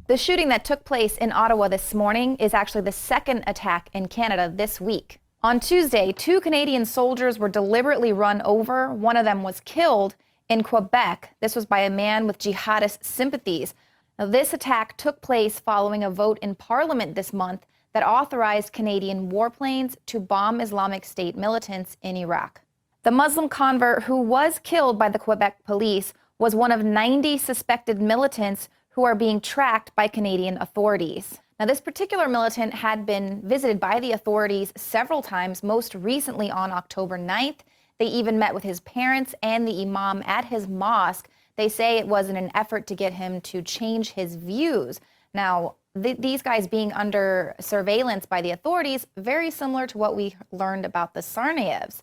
The shooting that took place in Ottawa this morning is actually the second attack in Canada this week. On Tuesday, 2 Canadian soldiers were deliberately run over. One of them was killed in Quebec. This was by a man with jihadist sympathies. Now, this attack took place following a vote in Parliament this month that authorized Canadian warplanes to bomb Islamic State militants in Iraq. The Muslim convert who was killed by the Quebec police was one of 90 suspected militants who are being tracked by Canadian authorities. Now, this particular militant had been visited by the authorities several times, most recently on October 9th. They even met with his parents and the imam at his mosque. They say it was in an effort to get him to change his views. Now, these guys being under surveillance by the authorities, very similar to what we learned about the Tsarnaevs.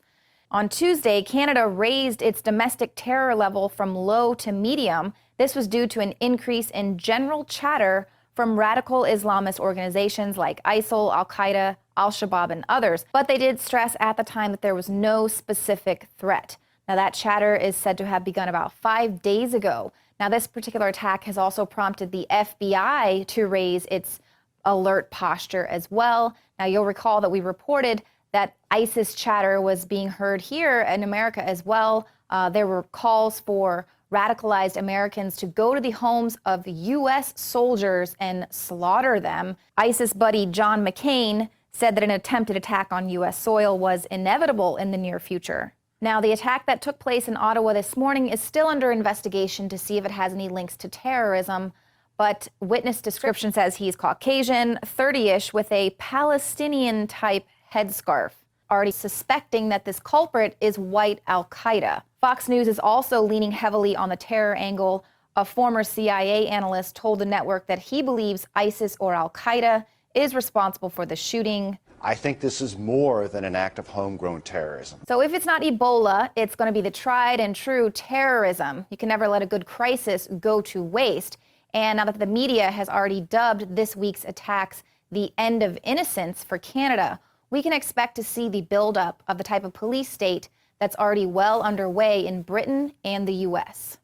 On Tuesday, Canada raised its domestic terror level from low to medium. This was due to an increase in general chatter from radical Islamist organizations like ISIL, Al-Qaeda, Al-Shabaab, and others. But they did stress at the time that there was no specific threat. Now, that chatter is said to have begun about 5 days ago. Now, this particular attack has also prompted the FBI to raise its alert posture as well. Now, you'll recall that we reported that ISIS chatter was being heard here in America as well. There were calls for radicalized Americans to go to the homes of U.S. soldiers and slaughter them. ISIS buddy John McCain said that an attempted attack on U.S. soil was inevitable in the near future. Now, the attack that took place in Ottawa this morning is still under investigation to see if it has any links to terrorism, but witness description says he's Caucasian, 30-ish, with a Palestinian-type headscarf, already suspecting that this culprit is white Al-Qaeda. Fox News is also leaning heavily on the terror angle. A former CIA analyst told the network that he believes ISIS or Al-Qaeda is responsible for the shooting. I think this is more than an act of homegrown terrorism. So if it's not Ebola, it's going to be the tried and true terrorism. You can never let a good crisis go to waste. And now that the media has already dubbed this week's attacks the end of innocence for Canada, we can expect to see the buildup of the type of police state that's already well underway in Britain and the U.S.